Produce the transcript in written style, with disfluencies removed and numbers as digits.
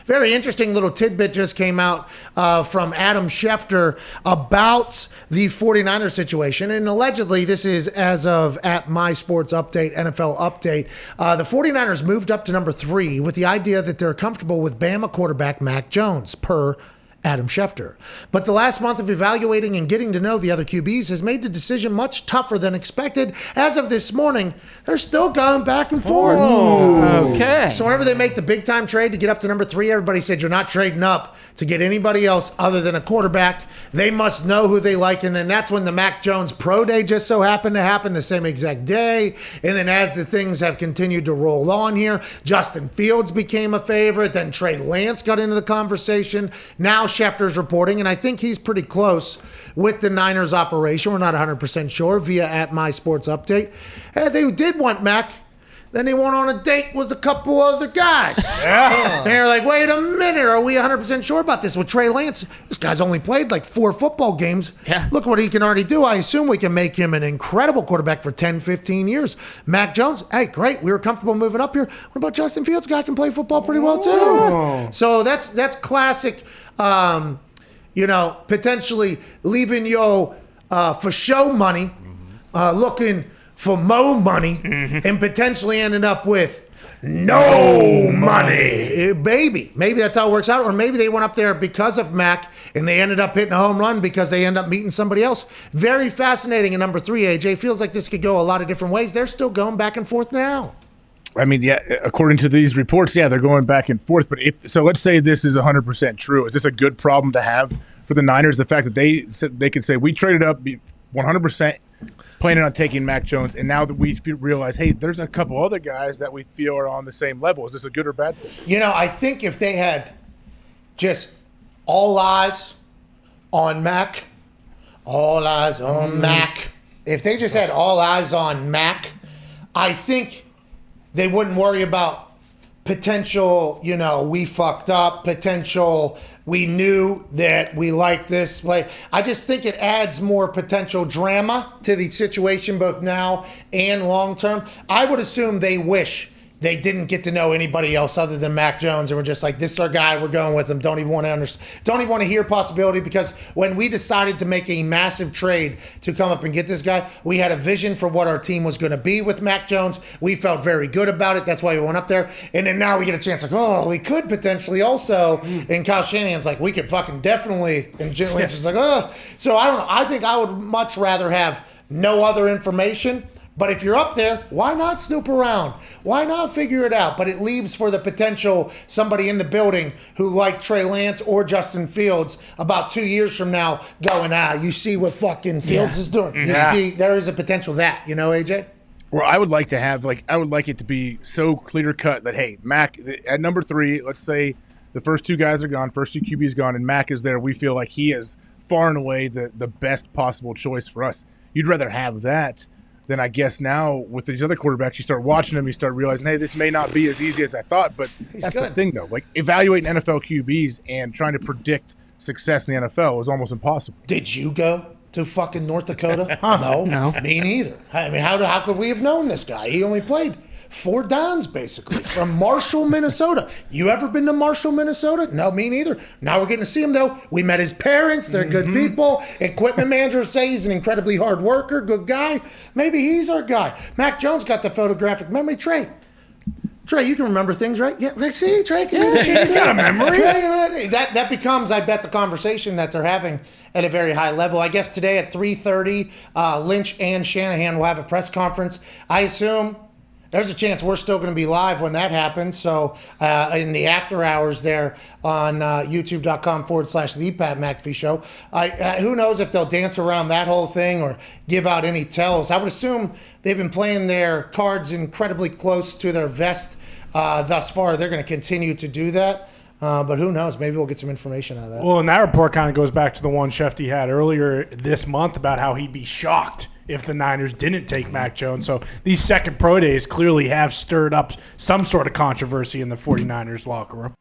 Very interesting little tidbit just came out from Adam Schefter about the 49ers situation. And allegedly, this is as of at My Sports Update, NFL Update. The 49ers moved up to number 3 with the idea that they're comfortable with Bama quarterback Mac Jones, per Adam Schefter. But the last month of evaluating and getting to know the other QBs has made the decision much tougher than expected. As of this morning, they're still going back and forth. Oh, okay. So whenever they make the big-time trade to get up to number 3, everybody said, you're not trading up to get anybody else other than a quarterback. They must know who they like. And then that's when the Mac Jones Pro Day just so happened to happen the same exact day. And then as the things have continued to roll on here, Justin Fields became a favorite. Then Trey Lance got into the conversation. Now Schefter's reporting, and I think he's pretty close with the Niners operation. We're not 100% sure via at My Sports Update. They did want Mac. Then they went on a date with a couple other guys. Yeah. They're like, wait a minute, are we 100% sure about this? With Trey Lance, this guy's only played like 4 football games. Yeah. Look what he can already do. I assume we can make him an incredible quarterback for 10, 15 years. Mac Jones, hey, great. We were comfortable moving up here. What about Justin Fields? Guy can play football pretty well, too. Oh. So that's classic, potentially leaving your for show money, looking for more money, and potentially ended up with no money. Maybe that's how it works out. Or maybe they went up there because of Mac and they ended up hitting a home run because they end up meeting somebody else. Very fascinating. And number 3, AJ, feels like this could go a lot of different ways. They're still going back and forth now. I mean, yeah, according to these reports, yeah, they're going back and forth. But so let's say this is 100% true. Is this a good problem to have for the Niners? The fact that they could say, we traded up 100%, planning on taking Mac Jones, and now that we realize, hey, there's a couple other guys that we feel are on the same level. Is this a good or bad thing? I think if they had just all eyes on Mac, if they just had all eyes on Mac, I think they wouldn't worry about potential, we fucked up, potential, we knew that we liked this play. I just think it adds more potential drama to the situation, both now and long term. I would assume they wish they didn't get to know anybody else other than Mac Jones, and we're just like, this is our guy, we're going with him. Don't even want to hear possibility, because when we decided to make a massive trade to come up and get this guy, we had a vision for what our team was going to be with Mac Jones. We felt very good about it. That's why we went up there. And then now we get a chance, like, we could potentially also. And Kyle Shanahan's like, we could fucking definitely. And Jim Lynch is like, So I don't know. I think I would much rather have no other information. But if you're up there, why not snoop around? Why not figure it out? But it leaves for the potential somebody in the building who liked Trey Lance or Justin Fields about 2 years from now going, you see what fucking Fields is doing. You see, there is a potential that, AJ? Well, I would like to have, I would like it to be so clear cut that, hey, Mac, at number 3, let's say the first 2 guys are gone, first 2 QBs gone, and Mac is there. We feel like he is far and away the best possible choice for us. You'd rather have that. Then I guess now with these other quarterbacks, you start watching them, you start realizing, hey, this may not be as easy as I thought. But that's good. The thing, though. Evaluating NFL QBs and trying to predict success in the NFL is almost impossible. Did you go to fucking North Dakota? No, me neither. I mean, how could we have known this guy? He only played 4 downs, basically, from Marshall, Minnesota. You ever been to Marshall, Minnesota? No, me neither. Now we're getting to see him, though. We met his parents. They're good people. Equipment managers say he's an incredibly hard worker, good guy. Maybe he's our guy. Mac Jones got the photographic memory. Trey, you can remember things, right? Yeah, let's see. Trey can do shit. He's got a memory. That becomes, I bet, the conversation that they're having at a very high level. I guess today at 3:30, Lynch and Shanahan will have a press conference. I assume there's a chance we're still going to be live when that happens. So in the after hours there on youtube.com/The Pat McAfee Show, who knows if they'll dance around that whole thing or give out any tells. I would assume they've been playing their cards incredibly close to their vest thus far. They're going to continue to do that. But who knows? Maybe we'll get some information out of that. Well, and that report kind of goes back to the one Shefty had earlier this month about how he'd be shocked if the Niners didn't take Mac Jones. So these second pro days clearly have stirred up some sort of controversy in the 49ers locker room.